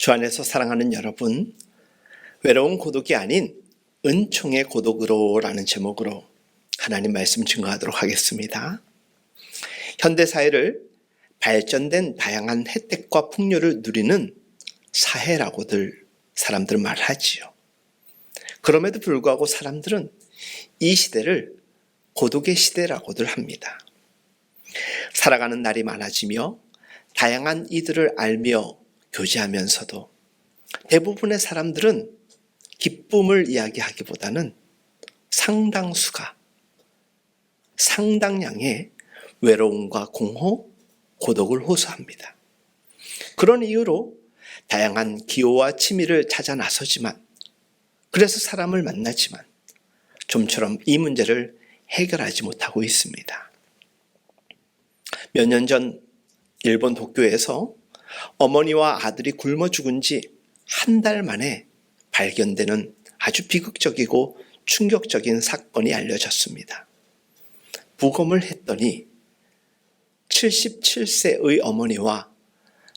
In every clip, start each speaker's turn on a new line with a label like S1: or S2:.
S1: 주 안에서 사랑하는 여러분, 외로운 고독이 아닌 은총의 고독으로라는 제목으로 하나님 말씀 증거하도록 하겠습니다. 현대사회를 발전된 다양한 혜택과 풍요를 누리는 사회라고들 사람들은 말하지요. 그럼에도 불구하고 사람들은 이 시대를 고독의 시대라고들 합니다. 살아가는 날이 많아지며 다양한 이들을 알며 교제하면서도 대부분의 사람들은 기쁨을 이야기하기보다는 상당량의 외로움과 공허, 고독을 호소합니다. 그런 이유로 다양한 기호와 취미를 찾아 나서지만, 그래서 사람을 만나지만 좀처럼 이 문제를 해결하지 못하고 있습니다. 몇 년 전 일본 도쿄에서 어머니와 아들이 굶어 죽은 지 한 달 만에 발견되는 아주 비극적이고 충격적인 사건이 알려졌습니다. 부검을 했더니 77세의 어머니와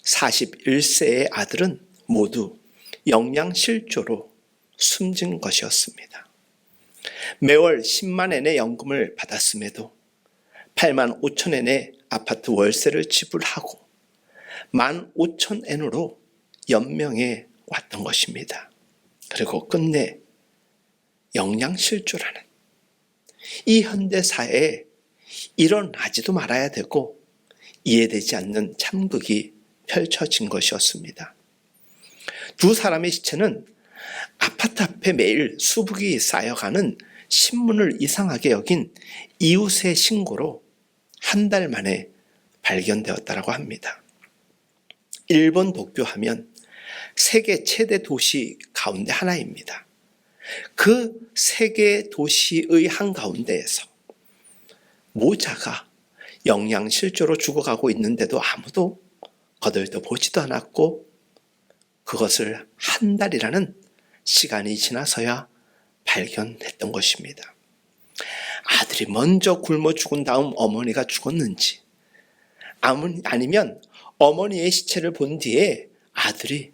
S1: 41세의 아들은 모두 영양실조로 숨진 것이었습니다. 매월 10만 엔의 연금을 받았음에도 8만 5천 엔의 아파트 월세를 지불하고 15,000엔으로 연명해 왔던 것입니다. 그리고 끝내 영양실조라는 이 현대사회에 일어나지도 말아야 되고 이해되지 않는 참극이 펼쳐진 것이었습니다. 두 사람의 시체는 아파트 앞에 매일 수북이 쌓여가는 신문을 이상하게 여긴 이웃의 신고로 한 달 만에 발견되었다고 합니다. 일본 도쿄하면 세계 최대 도시 가운데 하나입니다. 그 세계 도시의 한가운데에서 모자가 영양실조로 죽어가고 있는데도 아무도 거들떠 보지도 않았고, 그것을 한 달이라는 시간이 지나서야 발견했던 것입니다. 아들이 먼저 굶어 죽은 다음 어머니가 죽었는지, 아니면 어머니의 시체를 본 뒤에 아들이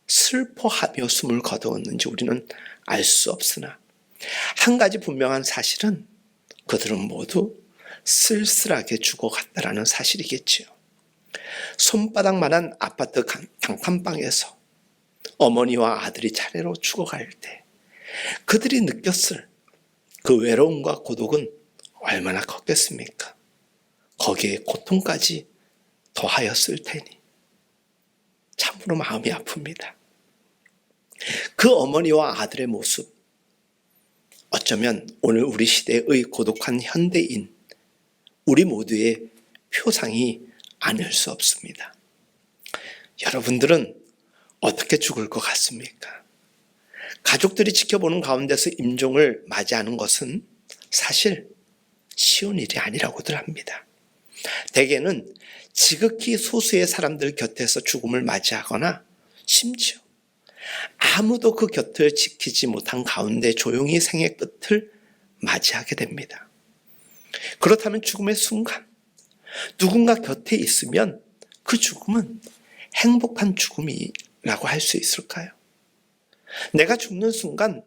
S1: 슬퍼하며 숨을 거두었는지 우리는 알 수 없으나, 한 가지 분명한 사실은 그들은 모두 쓸쓸하게 죽어갔다라는 사실이겠지요. 손바닥만한 아파트 단칸방에서 어머니와 아들이 차례로 죽어갈 때 그들이 느꼈을 그 외로움과 고독은 얼마나 컸겠습니까? 거기에 고통까지 더하였을 테니 참으로 마음이 아픕니다. 그 어머니와 아들의 모습, 어쩌면 오늘 우리 시대의 고독한 현대인, 우리 모두의 표상이 아닐 수 없습니다. 여러분들은 어떻게 죽을 것 같습니까? 가족들이 지켜보는 가운데서 임종을 맞이하는 것은 사실 쉬운 일이 아니라고들 합니다. 대개는 지극히 소수의 사람들 곁에서 죽음을 맞이하거나, 심지어 아무도 그 곁을 지키지 못한 가운데 조용히 생의 끝을 맞이하게 됩니다. 그렇다면 죽음의 순간 누군가 곁에 있으면 그 죽음은 행복한 죽음이라고 할 수 있을까요? 내가 죽는 순간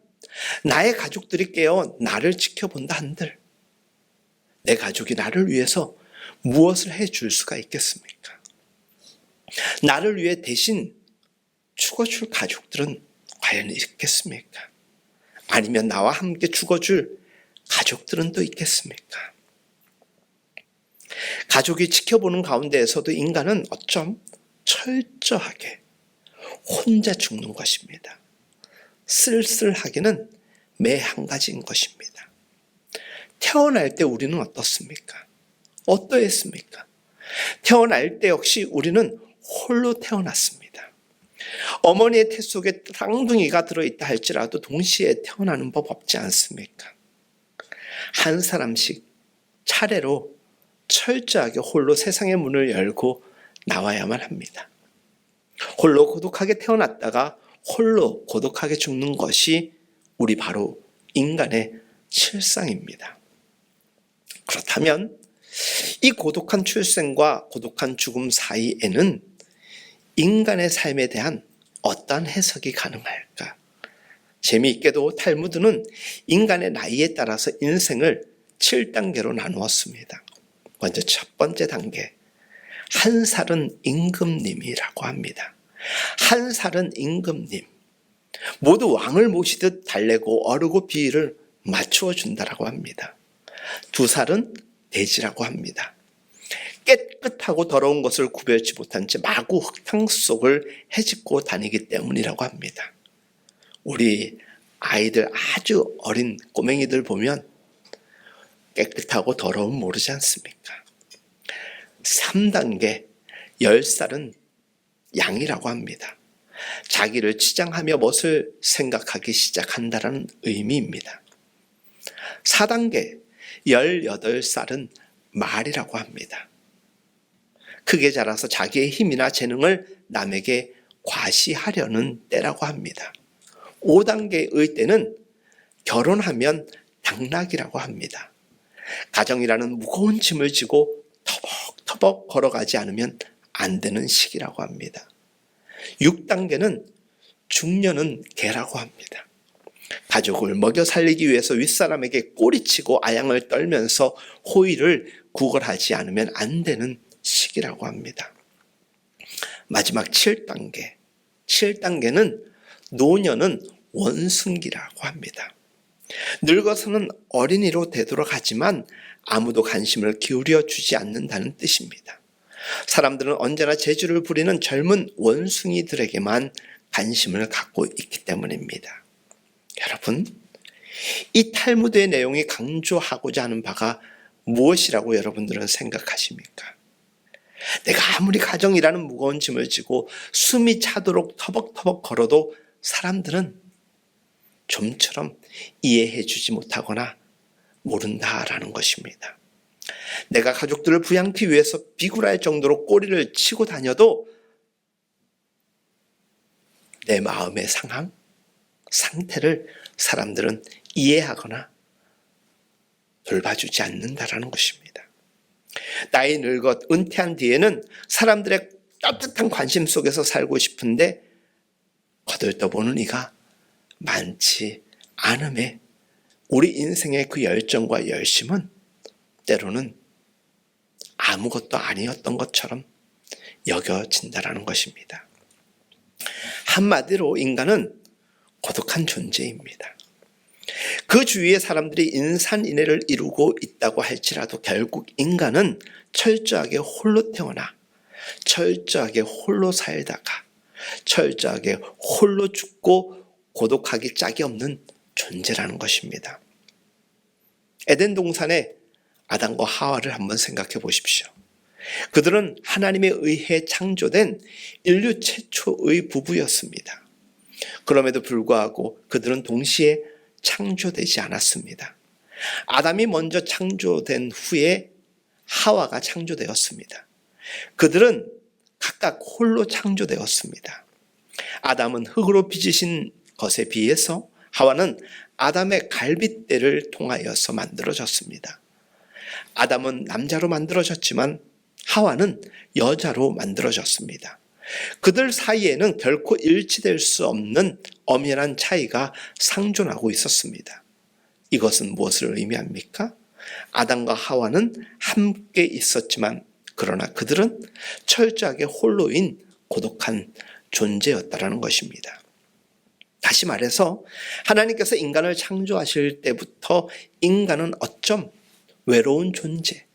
S1: 나의 가족들이 깨어 나를 지켜본다 한들 내 가족이 나를 위해서 무엇을 해줄 수가 있겠습니까? 나를 위해 대신 죽어줄 가족들은 과연 있겠습니까? 아니면 나와 함께 죽어줄 가족들은 또 있겠습니까? 가족이 지켜보는 가운데에서도 인간은 어쩜 철저하게 혼자 죽는 것입니다. 쓸쓸하게는 매 한 가지인 것입니다. 태어날 때 우리는 어떻습니까? 어떠했습니까? 태어날 때 역시 우리는 홀로 태어났습니다. 어머니의 태 속에 쌍둥이가 들어있다 할지라도 동시에 태어나는 법 없지 않습니까? 한 사람씩 차례로 철저하게 홀로 세상의 문을 열고 나와야만 합니다. 홀로 고독하게 태어났다가 홀로 고독하게 죽는 것이 우리 바로 인간의 실상입니다. 그렇다면 이 고독한 출생과 고독한 죽음 사이에는 인간의 삶에 대한 어떠한 해석이 가능할까? 재미있게도 탈무드는 인간의 나이에 따라서 인생을 7단계로 나누었습니다. 먼저 첫 번째 단계, 한 살은 임금님이라고 합니다. 한 살은 임금님. 모두 왕을 모시듯 달래고 어르고 비위를 맞추어 준다라고 합니다. 2살은 돼지라고 합니다. 깨끗하고 더러운 것을 구별치 못한 채 마구 흙탕 속을 헤집고 다니기 때문이라고 합니다. 우리 아이들, 아주 어린 꼬맹이들 보면 깨끗하고 더러움 모르지 않습니까? 3단계, 10살은 양이라고 합니다. 자기를 치장하며 멋을 생각하기 시작한다는 의미입니다. 4단계, 18살은 말이라고 합니다. 크게 자라서 자기의 힘이나 재능을 남에게 과시하려는 때라고 합니다. 5단계의 때는 결혼하면 당락이라고 합니다. 가정이라는 무거운 짐을 지고 터벅터벅 걸어가지 않으면 안 되는 시기라고 합니다. 6단계는 중년은 개라고 합니다. 가족을 먹여 살리기 위해서 윗사람에게 꼬리치고 아양을 떨면서 호의를 구걸하지 않으면 안 되는 시기라고 합니다. 마지막 7단계. 7단계는 노년은 원숭기라고 합니다. 늙어서는 어린이로 되도록 하지만 아무도 관심을 기울여 주지 않는다는 뜻입니다. 사람들은 언제나 재주를 부리는 젊은 원숭이들에게만 관심을 갖고 있기 때문입니다. 여러분, 이 탈무드의 내용이 강조하고자 하는 바가 무엇이라고 여러분들은 생각하십니까? 내가 아무리 가정이라는 무거운 짐을 지고 숨이 차도록 터벅터벅 걸어도 사람들은 좀처럼 이해해 주지 못하거나 모른다라는 것입니다. 내가 가족들을 부양하기 위해서 비굴할 정도로 꼬리를 치고 다녀도 내 마음의 상태를 사람들은 이해하거나 돌봐주지 않는다라는 것입니다. 나이 늙어 은퇴한 뒤에는 사람들의 따뜻한 관심 속에서 살고 싶은데 거들떠보는 이가 많지 않음에 우리 인생의 그 열정과 열심은 때로는 아무것도 아니었던 것처럼 여겨진다라는 것입니다. 한마디로 인간은 고독한 존재입니다. 그 주위의 사람들이 인산인해를 이루고 있다고 할지라도 결국 인간은 철저하게 홀로 태어나 철저하게 홀로 살다가 철저하게 홀로 죽고 고독하기 짝이 없는 존재라는 것입니다. 에덴 동산에 아담과 하와를 한번 생각해 보십시오. 그들은 하나님에 의해 창조된 인류 최초의 부부였습니다. 그럼에도 불구하고 그들은 동시에 창조되지 않았습니다. 아담이 먼저 창조된 후에 하와가 창조되었습니다. 그들은 각각 홀로 창조되었습니다. 아담은 흙으로 빚으신 것에 비해서 하와는 아담의 갈빗대를 통하여서 만들어졌습니다. 아담은 남자로 만들어졌지만 하와는 여자로 만들어졌습니다. 그들 사이에는 결코 일치될 수 없는 엄연한 차이가 상존하고 있었습니다. 이것은 무엇을 의미합니까? 아담과 하와는 함께 있었지만 그러나 그들은 철저하게 홀로인 고독한 존재였다라는 것입니다. 다시 말해서 하나님께서 인간을 창조하실 때부터 인간은 어쩜 외로운 존재,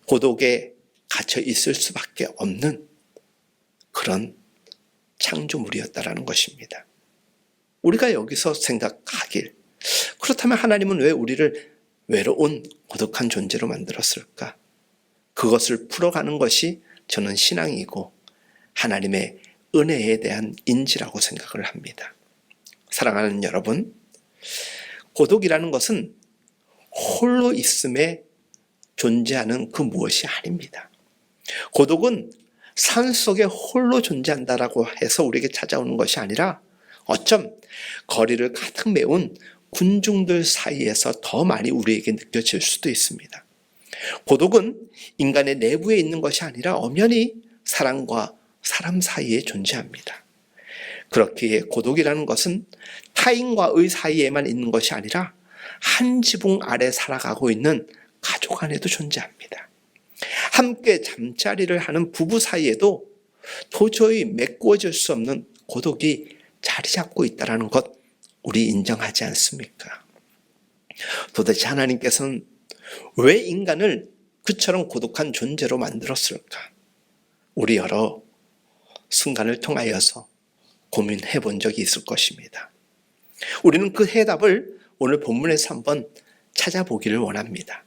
S1: 고독에 갇혀 있을 수밖에 없는 그런 창조물이었다라는 것입니다. 우리가 여기서 생각하길, 그렇다면 하나님은 왜 우리를 외로운 고독한 존재로 만들었을까? 그것을 풀어가는 것이 저는 신앙이고 하나님의 은혜에 대한 인지라고 생각을 합니다. 사랑하는 여러분, 고독이라는 것은 홀로 있음에 존재하는 그 무엇이 아닙니다. 고독은 산속에 홀로 존재한다라고 해서 우리에게 찾아오는 것이 아니라 어쩜 거리를 가득 메운 군중들 사이에서 더 많이 우리에게 느껴질 수도 있습니다. 고독은 인간의 내부에 있는 것이 아니라 엄연히 사랑과 사람 사이에 존재합니다. 그렇기에 고독이라는 것은 타인과의 사이에만 있는 것이 아니라 한 지붕 아래 살아가고 있는 가족 안에도 존재합니다. 함께 잠자리를 하는 부부 사이에도 도저히 메꾸어질 수 없는 고독이 자리 잡고 있다는 것 우리 인정하지 않습니까? 도대체 하나님께서는 왜 인간을 그처럼 고독한 존재로 만들었을까? 우리 여러 순간을 통하여서 고민해 본 적이 있을 것입니다. 우리는 그 해답을 오늘 본문에서 한번 찾아보기를 원합니다.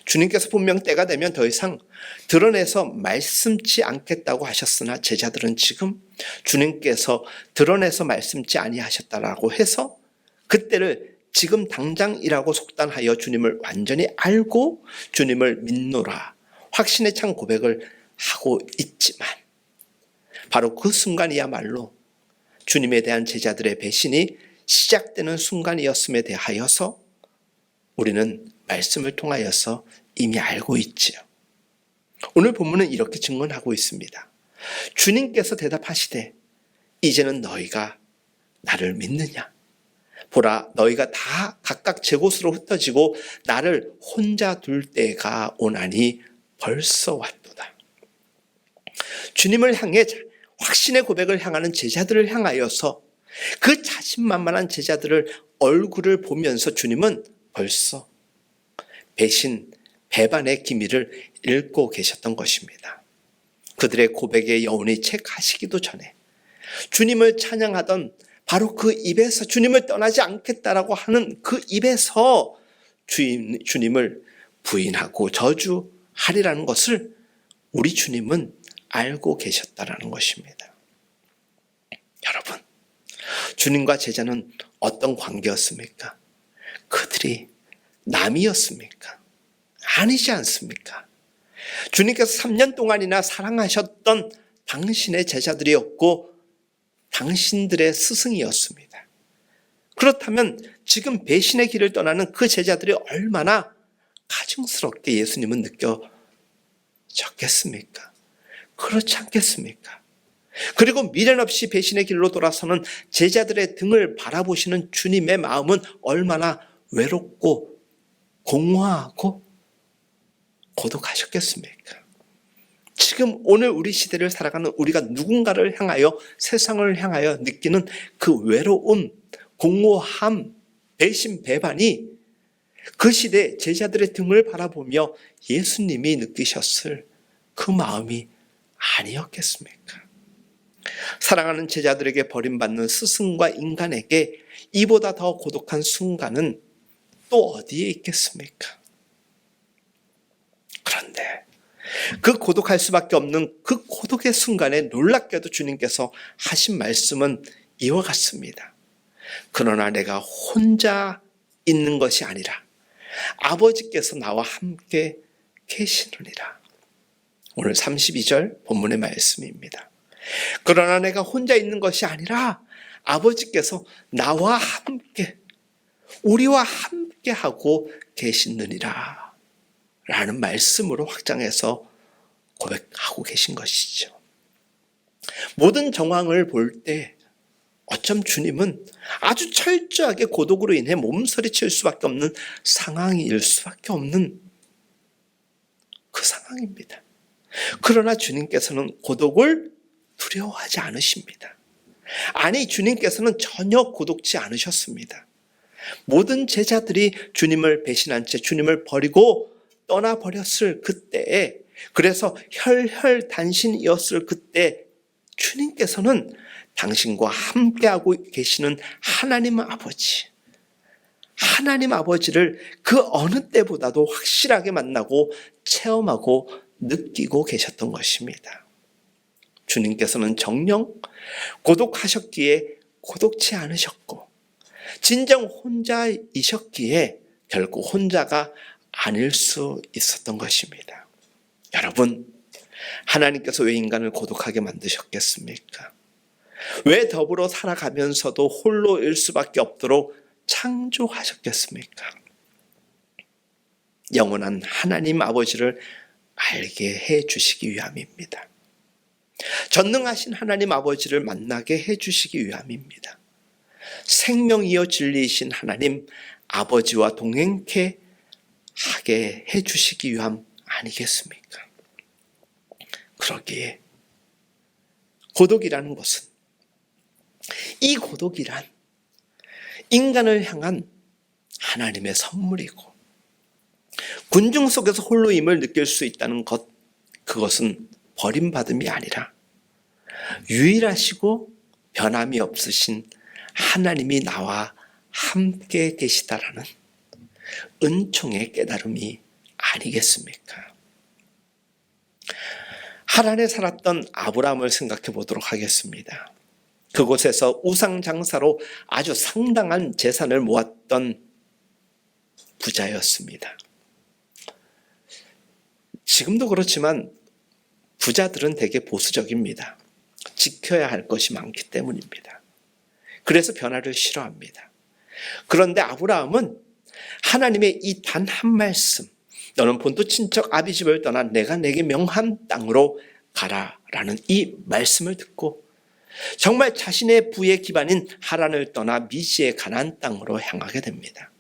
S1: 주님께서 분명 때가 되면 더 이상 드러내서 말씀치 않겠다고 하셨으나 제자들은 지금 주님께서 드러내서 말씀치 아니하셨다라고 해서 그때를 지금 당장이라고 속단하여 주님을 완전히 알고 주님을 믿노라 확신에 찬 고백을 하고 있지만 바로 그 순간이야말로 주님에 대한 제자들의 배신이 시작되는 순간이었음에 대하여서 우리는 말씀을 통하여서 이미 알고 있지요. 오늘 본문은 이렇게 증언하고 있습니다. 주님께서 대답하시되 이제는 너희가 나를 믿느냐? 보라 너희가 다 각각 제 곳으로 흩어지고 나를 혼자 둘 때가 오나니 벌써 왔도다. 주님을 향해 확신의 고백을 향하는 제자들을 향하여서 그 자신만만한 제자들을 얼굴을 보면서 주님은 벌써 배신, 배반의 기미를 읽고 계셨던 것입니다. 그들의 고백의 여운이 책하시기도 전에 주님을 찬양하던 바로 그 입에서 주님을 떠나지 않겠다라고 하는 그 입에서 주님을 부인하고 저주하리라는 것을 우리 주님은 알고 계셨다라는 것입니다. 여러분, 주님과 제자는 어떤 관계였습니까? 그들이 남이었습니까? 아니지 않습니까? 주님께서 3년 동안이나 사랑하셨던 당신의 제자들이었고 당신들의 스승이었습니다. 그렇다면 지금 배신의 길을 떠나는 그 제자들이 얼마나 가증스럽게 예수님은 느껴졌겠습니까? 그렇지 않겠습니까? 그리고 미련 없이 배신의 길로 돌아서는 제자들의 등을 바라보시는 주님의 마음은 얼마나 외롭고 공허하고 고독하셨겠습니까? 지금 오늘 우리 시대를 살아가는 우리가 누군가를 향하여 세상을 향하여 느끼는 그 외로움, 공허함, 배신, 배반이 그 시대 제자들의 등을 바라보며 예수님이 느끼셨을 그 마음이 아니었겠습니까? 사랑하는 제자들에게 버림받는 스승과 인간에게 이보다 더 고독한 순간은 또 어디에 있겠습니까? 그런데 그 고독할 수밖에 없는 그 고독의 순간에 놀랍게도 주님께서 하신 말씀은 이와 같습니다. 그러나 내가 혼자 있는 것이 아니라 아버지께서 나와 함께 계시느니라. 오늘 32절 본문의 말씀입니다. 그러나 내가 혼자 있는 것이 아니라 아버지께서 나와 함께 우리와 함께 하고 계시느니라 라는 말씀으로 확장해서 고백하고 계신 것이죠. 모든 정황을 볼 때 어쩜 주님은 아주 철저하게 고독으로 인해 몸서리칠 수밖에 없는 상황일 수밖에 없는 그 상황입니다. 그러나 주님께서는 고독을 두려워하지 않으십니다. 아니, 주님께서는 전혀 고독지 않으셨습니다. 모든 제자들이 주님을 배신한 채 주님을 버리고 떠나버렸을 그때에, 그래서 혈혈단신이었을 그때 주님께서는 당신과 함께하고 계시는 하나님 아버지를 그 어느 때보다도 확실하게 만나고 체험하고 느끼고 계셨던 것입니다. 주님께서는 정녕 고독하셨기에 고독치 않으셨고 진정 혼자이셨기에 결국 혼자가 아닐 수 있었던 것입니다. 여러분, 하나님께서 왜 인간을 고독하게 만드셨겠습니까? 왜 더불어 살아가면서도 홀로일 수밖에 없도록 창조하셨겠습니까? 영원한 하나님 아버지를 알게 해 주시기 위함입니다. 전능하신 하나님 아버지를 만나게 해주시기 위함입니다. 생명이여 진리이신 하나님 아버지와 동행케 하게 해주시기 위함 아니겠습니까? 그러기에 고독이라는 것은, 이 고독이란 인간을 향한 하나님의 선물이고, 군중 속에서 홀로임을 느낄 수 있다는 것, 그것은 버림받음이 아니라 유일하시고 변함이 없으신 하나님이 나와 함께 계시다라는 은총의 깨달음이 아니겠습니까? 하란에 살았던 아브라함을 생각해 보도록 하겠습니다. 그곳에서 우상 장사로 아주 상당한 재산을 모았던 부자였습니다. 지금도 그렇지만 부자들은 되게 보수적입니다. 지켜야 할 것이 많기 때문입니다. 그래서 변화를 싫어합니다. 그런데 아브라함은 하나님의 이 단 한 말씀, 너는 본토 친척 아비 집을 떠나 내가 내게 명한 땅으로 가라라는 이 말씀을 듣고 정말 자신의 부의 기반인 하란을 떠나 미시의 가나안 땅으로 향하게 됩니다.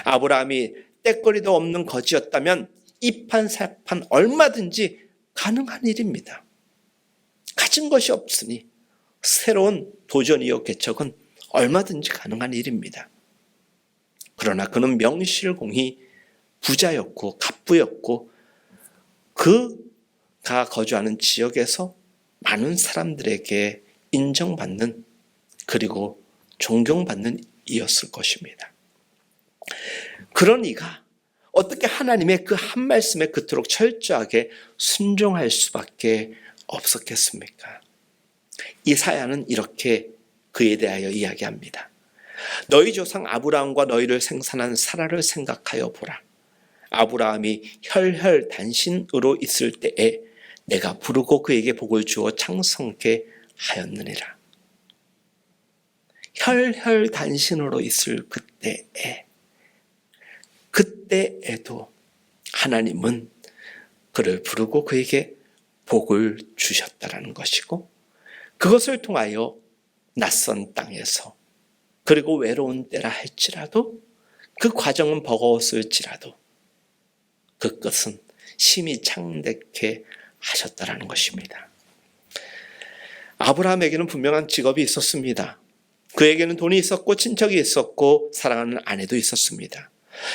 S1: 아브라함이 때거리도 없는 거지였다면 이판살판 얼마든지 가능한 일입니다. 가진 것이 없으니 새로운 도전이요 개척은 얼마든지 가능한 일입니다. 그러나 그는 명실공히 부자였고 갑부였고 그가 거주하는 지역에서 많은 사람들에게 인정받는, 그리고 존경받는 이였을 것입니다. 그런 이가 어떻게 하나님의 그 한 말씀에 그토록 철저하게 순종할 수밖에 없었겠습니까? 이사야는 이렇게 그에 대하여 이야기합니다. 너희 조상 아브라함과 너희를 생산한 사라를 생각하여 보라. 아브라함이 혈혈단신으로 있을 때에 내가 부르고 그에게 복을 주어 창성케 하였느니라. 혈혈단신으로 있을 그때에도 하나님은 그를 부르고 그에게 복을 주셨다라는 것이고, 그것을 통하여 낯선 땅에서, 그리고 외로운 때라 할지라도, 그 과정은 버거웠을지라도 그것은 심히 창대케 하셨다라는 것입니다. 아브라함에게는 분명한 직업이 있었습니다. 그에게는 돈이 있었고 친척이 있었고 사랑하는 아내도 있었습니다.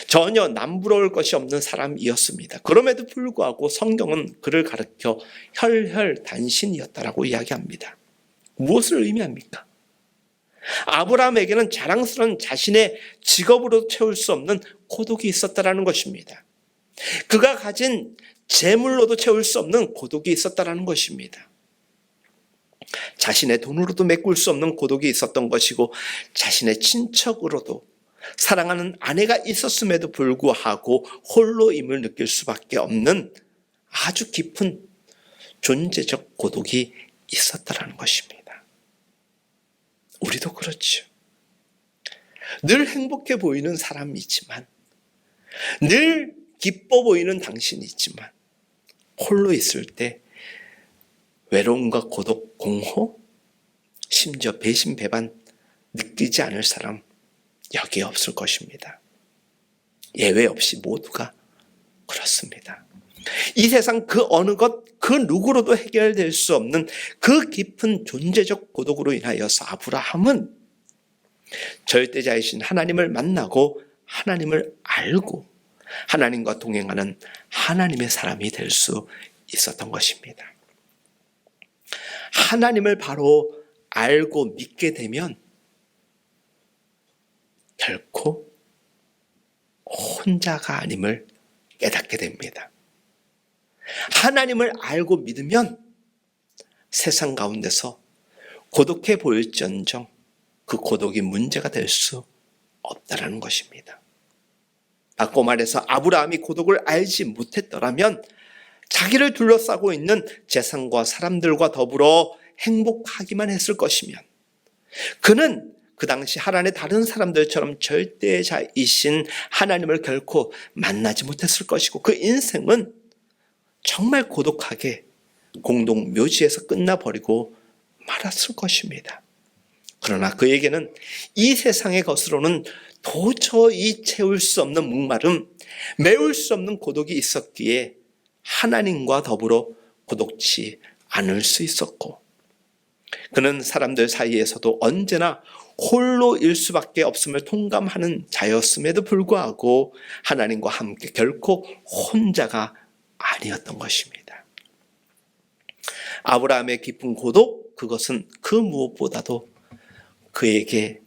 S1: 전혀 남부러울 것이 없는 사람이었습니다. 그럼에도 불구하고 성경은 그를 가리켜 혈혈단신이었다라고 이야기합니다. 무엇을 의미합니까? 아브라함에게는 자랑스러운 자신의 직업으로 채울 수 없는 고독이 있었다라는 것입니다. 그가 가진 재물로도 채울 수 없는 고독이 있었다라는 것입니다. 자신의 돈으로도 메꿀 수 없는 고독이 있었던 것이고, 자신의 친척으로도 사랑하는 아내가 있었음에도 불구하고 홀로임을 느낄 수밖에 없는 아주 깊은 존재적 고독이 있었다라는 것입니다. 우리도 그렇죠. 늘 행복해 보이는 사람이지만, 늘 기뻐 보이는 당신이지만, 홀로 있을 때 외로움과 고독, 공허, 심지어 배신, 배반 느끼지 않을 사람 여기에 없을 것입니다. 예외 없이 모두가 그렇습니다. 이 세상 그 어느 것, 그 누구로도 해결될 수 없는 그 깊은 존재적 고독으로 인하여서 아브라함은 절대자이신 하나님을 만나고 하나님을 알고 하나님과 동행하는 하나님의 사람이 될 수 있었던 것입니다. 하나님을 바로 알고 믿게 되면 결코 혼자가 아님을 깨닫게 됩니다. 하나님을 알고 믿으면 세상 가운데서 고독해 보일지언정 그 고독이 문제가 될 수 없다라는 것입니다. 바꿔 말해서 아브라함이 고독을 알지 못했더라면 자기를 둘러싸고 있는 재산과 사람들과 더불어 행복하기만 했을 것이면, 그는 그 당시 하란의 다른 사람들처럼 절대자이신 하나님을 결코 만나지 못했을 것이고, 그 인생은 정말 고독하게 공동 묘지에서 끝나버리고 말았을 것입니다. 그러나 그에게는 이 세상의 것으로는 도저히 채울 수 없는 목마름, 메울 수 없는 고독이 있었기에 하나님과 더불어 고독치 않을 수 있었고, 그는 사람들 사이에서도 언제나 홀로일 수밖에 없음을 통감하는 자였음에도 불구하고 하나님과 함께 결코 혼자가 아니었던 것입니다. 아브라함의 깊은 고독, 그것은 그 무엇보다도 그에게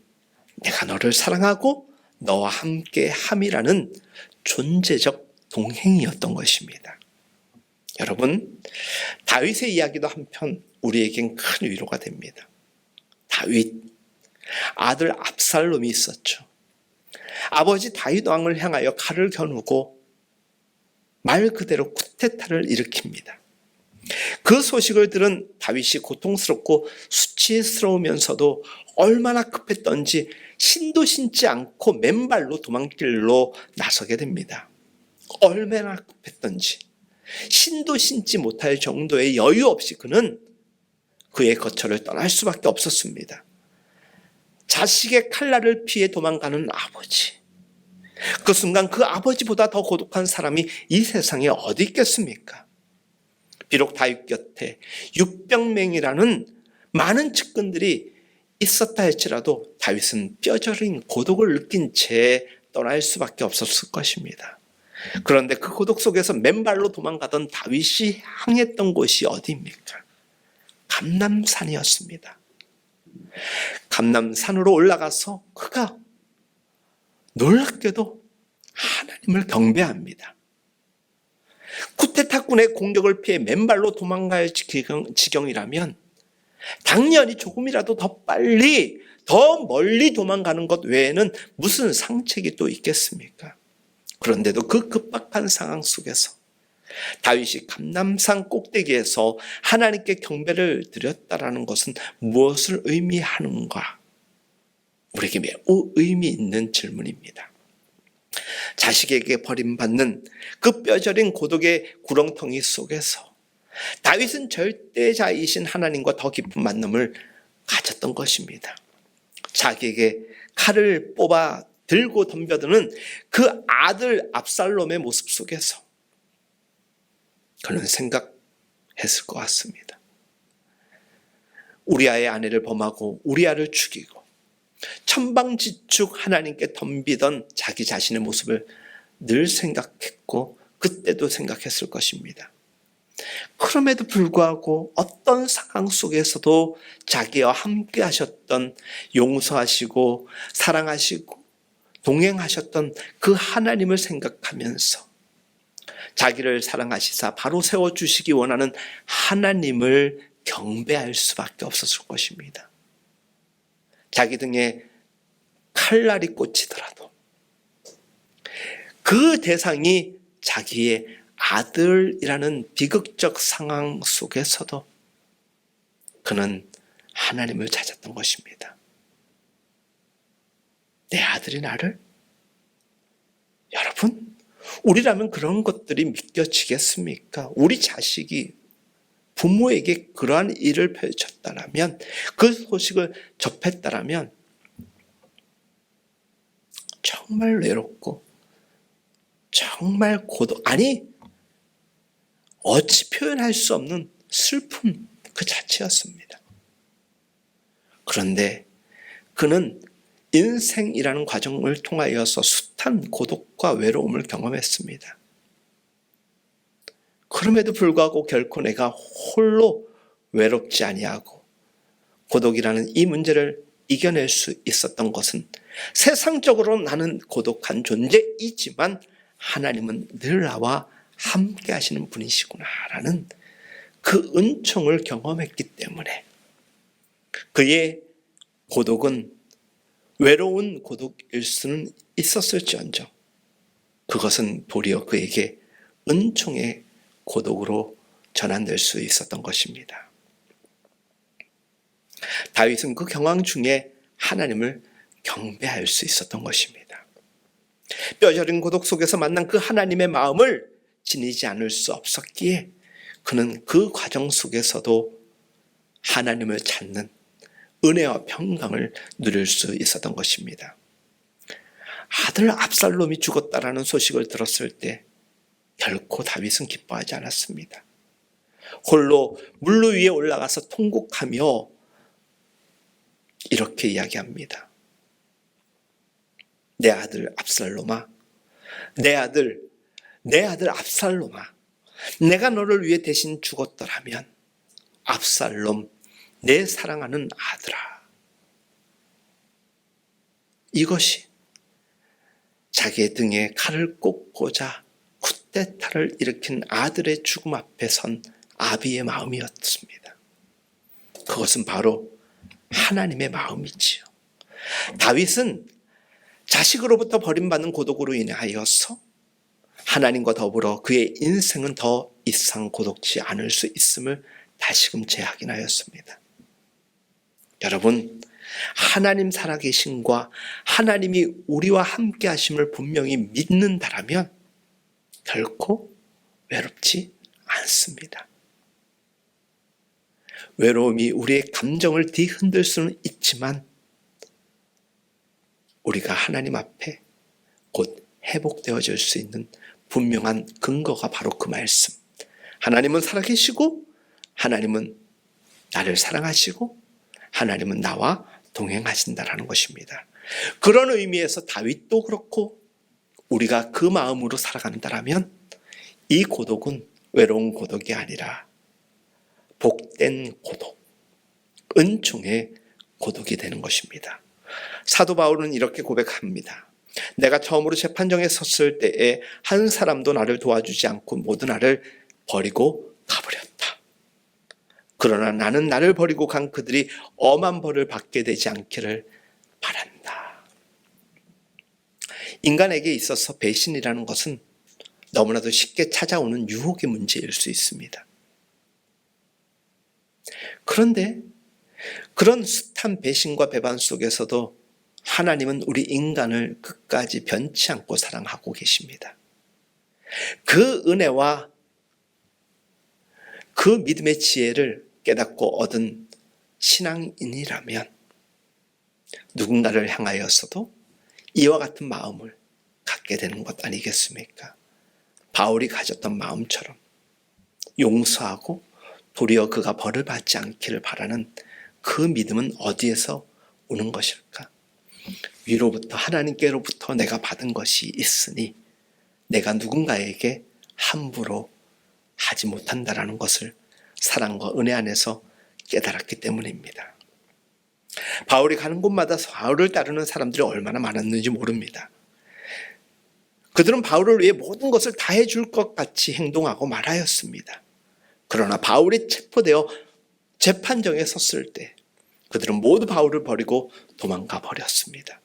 S1: 내가 너를 사랑하고 너와 함께 함이라는 존재적 동행이었던 것입니다. 여러분, 다윗의 이야기도 한편 우리에겐 큰 위로가 됩니다. 다윗, 아들 압살롬이 있었죠. 아버지 다윗 왕을 향하여 칼을 겨누고 말 그대로 쿠데타를 일으킵니다. 그 소식을 들은 다윗이 고통스럽고 수치스러우면서도 얼마나 급했던지 신도 신지 않고 맨발로 도망길로 나서게 됩니다. 얼마나 급했던지 신도 신지 못할 정도의 여유 없이 그는 그의 거처를 떠날 수밖에 없었습니다. 자식의 칼날을 피해 도망가는 아버지, 그 순간 그 아버지보다 더 고독한 사람이 이 세상에 어디 있겠습니까? 비록 다윗 곁에 육병맹이라는 많은 측근들이 있었다 할지라도 다윗은 뼈저린 고독을 느낀 채 떠날 수밖에 없었을 것입니다. 그런데 그 고독 속에서 맨발로 도망가던 다윗이 향했던 곳이 어디입니까? 감람산이었습니다. 감람산으로 올라가서 그가 놀랍게도 하나님을 경배합니다. 쿠데타군의 공격을 피해 맨발로 도망갈 지경이라면 당연히 조금이라도 더 빨리, 더 멀리 도망가는 것 외에는 무슨 상책이 또 있겠습니까? 그런데도 그 급박한 상황 속에서 다윗이 감람산 꼭대기에서 하나님께 경배를 드렸다라는 것은 무엇을 의미하는가? 우리에게 매우 의미 있는 질문입니다. 자식에게 버림받는 그 뼈저린 고독의 구렁텅이 속에서 다윗은 절대자이신 하나님과 더 깊은 만남을 가졌던 것입니다. 자기에게 칼을 뽑아 들고 덤벼드는 그 아들 압살롬의 모습 속에서 그는 생각했을 것 같습니다. 우리아의 아내를 범하고 우리아를 죽이고 천방지축 하나님께 덤비던 자기 자신의 모습을 늘 생각했고 그때도 생각했을 것입니다. 그럼에도 불구하고 어떤 상황 속에서도 자기와 함께 하셨던, 용서하시고 사랑하시고 동행하셨던 그 하나님을 생각하면서 자기를 사랑하시사 바로 세워주시기 원하는 하나님을 경배할 수밖에 없었을 것입니다. 자기 등에 칼날이 꽂히더라도 그 대상이 자기의 아들이라는 비극적 상황 속에서도 그는 하나님을 찾았던 것입니다. 내 아들이 나를? 여러분, 우리라면 그런 것들이 믿겨지겠습니까? 우리 자식이 부모에게 그러한 일을 펼쳤다라면, 그 소식을 접했다라면 정말 외롭고 정말 고독, 아니 어찌 표현할 수 없는 슬픔 그 자체였습니다. 그런데 그는 인생이라는 과정을 통하여서 숱한 고독과 외로움을 경험했습니다. 그럼에도 불구하고 결코 내가 홀로 외롭지 아니하고 고독이라는 이 문제를 이겨낼 수 있었던 것은 세상적으로 나는 고독한 존재이지만 하나님은 늘 나와 함께 하시는 분이시구나라는 그 은총을 경험했기 때문에 그의 고독은 외로운 고독일 수는 있었을지언정 그것은 도리어 그에게 은총의 고독으로 전환될 수 있었던 것입니다. 다윗은 그 경황 중에 하나님을 경배할 수 있었던 것입니다. 뼈저린 고독 속에서 만난 그 하나님의 마음을 지니지 않을 수 없었기에 그는 그 과정 속에서도 하나님을 찾는 은혜와 평강을 누릴 수 있었던 것입니다. 아들 압살롬이 죽었다라는 소식을 들었을 때 결코 다윗은 기뻐하지 않았습니다. 홀로 물로 위에 올라가서 통곡하며 이렇게 이야기합니다. 내 아들 압살롬아, 내 아들 압살롬아, 내가 너를 위해 대신 죽었더라면 압살롬, 내 사랑하는 아들아. 이것이 자기의 등에 칼을 꽂고자 쿠데타를 일으킨 아들의 죽음 앞에 선 아비의 마음이었습니다. 그것은 바로 하나님의 마음이지요. 다윗은 자식으로부터 버림받는 고독으로 인하여서 하나님과 더불어 그의 인생은 더 이상 고독지 않을 수 있음을 다시금 재확인하였습니다. 여러분, 하나님 살아계심과 하나님이 우리와 함께 하심을 분명히 믿는다라면 결코 외롭지 않습니다. 외로움이 우리의 감정을 뒤흔들 수는 있지만 우리가 하나님 앞에 곧 회복되어질 수 있는 분명한 근거가 바로 그 말씀. 하나님은 살아계시고 하나님은 나를 사랑하시고 하나님은 나와 동행하신다라는 것입니다. 그런 의미에서 다윗도 그렇고 우리가 그 마음으로 살아간다라면 이 고독은 외로운 고독이 아니라 복된 고독, 은총의 고독이 되는 것입니다. 사도 바울은 이렇게 고백합니다. 내가 처음으로 재판정에 섰을 때에 한 사람도 나를 도와주지 않고 모두 나를 버리고 가버렸다. 그러나 나는 나를 버리고 간 그들이 엄한 벌을 받게 되지 않기를 바란다. 인간에게 있어서 배신이라는 것은 너무나도 쉽게 찾아오는 유혹의 문제일 수 있습니다. 그런데 그런 숱한 배신과 배반 속에서도 하나님은 우리 인간을 끝까지 변치 않고 사랑하고 계십니다. 그 은혜와 그 믿음의 지혜를 깨닫고 얻은 신앙인이라면 누군가를 향하여서도 이와 같은 마음을 갖게 되는 것 아니겠습니까? 바울이 가졌던 마음처럼 용서하고 도리어 그가 벌을 받지 않기를 바라는 그 믿음은 어디에서 오는 것일까? 위로부터 하나님께로부터 내가 받은 것이 있으니 내가 누군가에게 함부로 하지 못한다라는 것을 사랑과 은혜 안에서 깨달았기 때문입니다. 바울이 가는 곳마다 바울을 따르는 사람들이 얼마나 많았는지 모릅니다. 그들은 바울을 위해 모든 것을 다 해줄 것 같이 행동하고 말하였습니다. 그러나 바울이 체포되어 재판정에 섰을 때 그들은 모두 바울을 버리고 도망가 버렸습니다.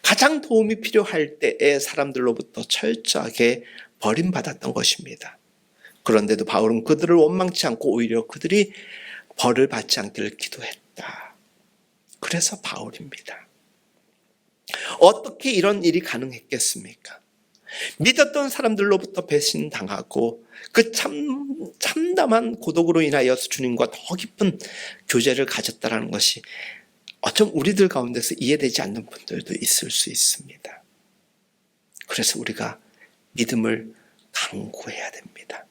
S1: 가장 도움이 필요할 때에 사람들로부터 철저하게 버림받았던 것입니다. 그런데도 바울은 그들을 원망치 않고 오히려 그들이 벌을 받지 않기를 기도했다. 그래서 바울입니다. 어떻게 이런 일이 가능했겠습니까? 믿었던 사람들로부터 배신당하고 그 참담한 고독으로 인하여서 주님과 더 깊은 교제를 가졌다는 것이 어쩜 우리들 가운데서 이해되지 않는 분들도 있을 수 있습니다. 그래서 우리가 믿음을 강구해야 됩니다.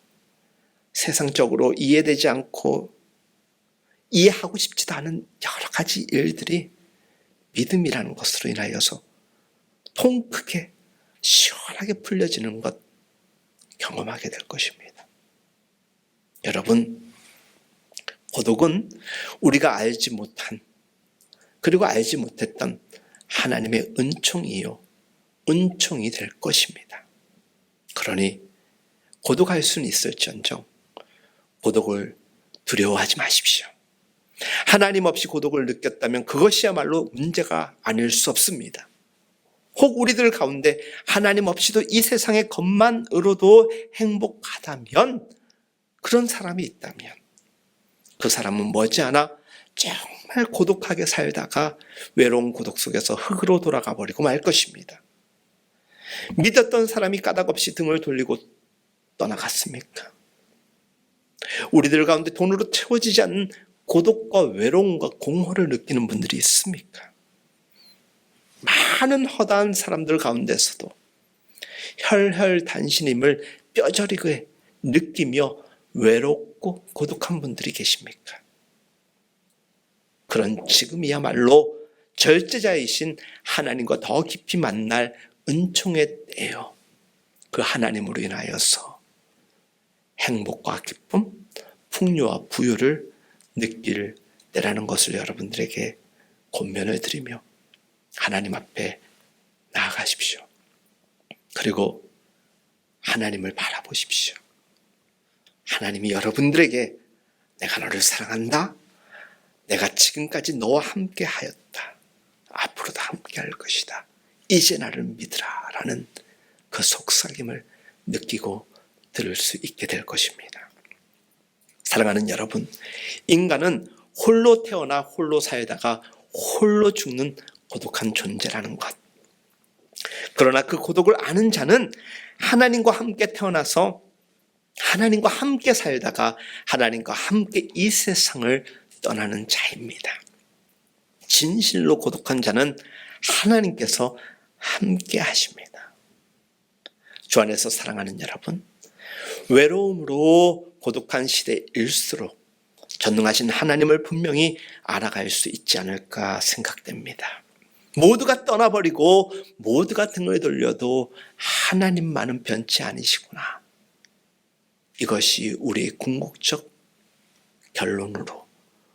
S1: 세상적으로 이해되지 않고 이해하고 싶지도 않은 여러 가지 일들이 믿음이라는 것으로 인하여서 통 크게 시원하게 풀려지는 것 경험하게 될 것입니다. 여러분, 고독은 우리가 알지 못한 그리고 알지 못했던 하나님의 은총이요, 은총이 될 것입니다. 그러니 고독할 수는 있을지언정 고독을 두려워하지 마십시오. 하나님 없이 고독을 느꼈다면 그것이야말로 문제가 아닐 수 없습니다. 혹 우리들 가운데 하나님 없이도 이 세상의 것만으로도 행복하다면, 그런 사람이 있다면 그 사람은 머지않아 정말 고독하게 살다가 외로운 고독 속에서 흙으로 돌아가 버리고 말 것입니다. 믿었던 사람이 까닭없이 등을 돌리고 떠나갔습니까? 우리들 가운데 돈으로 채워지지 않는 고독과 외로움과 공허를 느끼는 분들이 있습니까? 많은 허다한 사람들 가운데서도 혈혈단신임을 뼈저리게 느끼며 외롭고 고독한 분들이 계십니까? 그런 지금이야말로 절제자이신 하나님과 더 깊이 만날 은총의 때요. 그 하나님으로 인하여서 행복과 기쁨, 풍요와 부유를 느낄 때라는 것을 여러분들에게 권면을 드리며 하나님 앞에 나아가십시오. 그리고 하나님을 바라보십시오. 하나님이 여러분들에게 내가 너를 사랑한다. 내가 지금까지 너와 함께 하였다. 앞으로도 함께 할 것이다. 이제 나를 믿으라 라는 그 속삭임을 느끼고 들을 수 있게 될 것입니다. 사랑하는 여러분, 인간은 홀로 태어나 홀로 살다가 홀로 죽는 고독한 존재라는 것. 그러나 그 고독을 아는 자는 하나님과 함께 태어나서 하나님과 함께 살다가 하나님과 함께 이 세상을 떠나는 자입니다. 진실로 고독한 자는 하나님께서 함께 하십니다. 주 안에서 사랑하는 여러분, 외로움으로 고독한 시대일수록 전능하신 하나님을 분명히 알아갈 수 있지 않을까 생각됩니다. 모두가 떠나버리고 모두가 등을 돌려도 하나님만은 변치 않으시구나. 이것이 우리의 궁극적 결론으로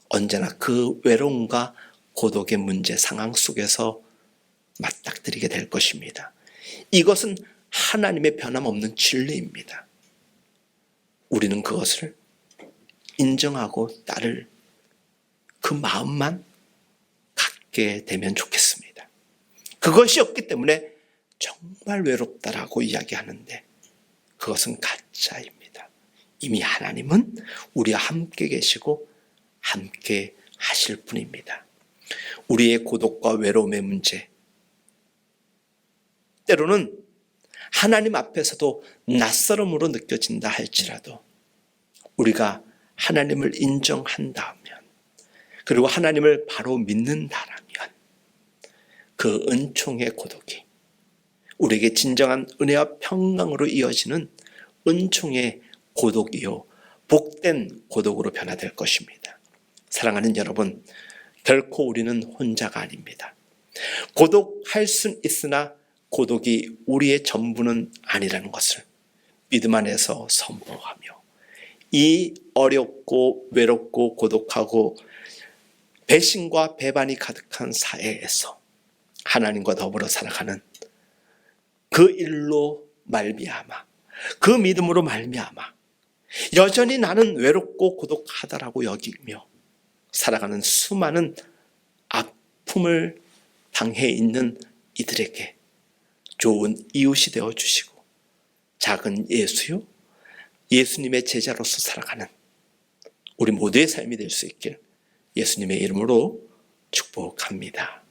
S1: 언제나 그 외로움과 고독의 문제 상황 속에서 맞닥뜨리게 될 것입니다. 이것은 하나님의 변함없는 진리입니다. 우리는 그것을 인정하고 따를 그 마음만 갖게 되면 좋겠습니다. 그것이 없기 때문에 정말 외롭다라고 이야기하는데 그것은 가짜입니다. 이미 하나님은 우리와 함께 계시고 함께 하실 분입니다. 우리의 고독과 외로움의 문제, 때로는 하나님 앞에서도 낯설음으로 느껴진다 할지라도 우리가 하나님을 인정한다면, 그리고 하나님을 바로 믿는다라면 그 은총의 고독이 우리에게 진정한 은혜와 평강으로 이어지는 은총의 고독이요 복된 고독으로 변화될 것입니다. 사랑하는 여러분, 결코 우리는 혼자가 아닙니다. 고독할 순 있으나 고독이 우리의 전부는 아니라는 것을 믿음 안에서 선포하며 이 어렵고 외롭고 고독하고 배신과 배반이 가득한 사회에서 하나님과 더불어 살아가는 그 일로 말미암아, 그 믿음으로 말미암아 여전히 나는 외롭고 고독하다라고 여기며 살아가는 수많은 아픔을 당해 있는 이들에게 좋은 이웃이 되어주시고 작은 예수요, 예수님의 제자로서 살아가는 우리 모두의 삶이 될 수 있길 예수님의 이름으로 축복합니다.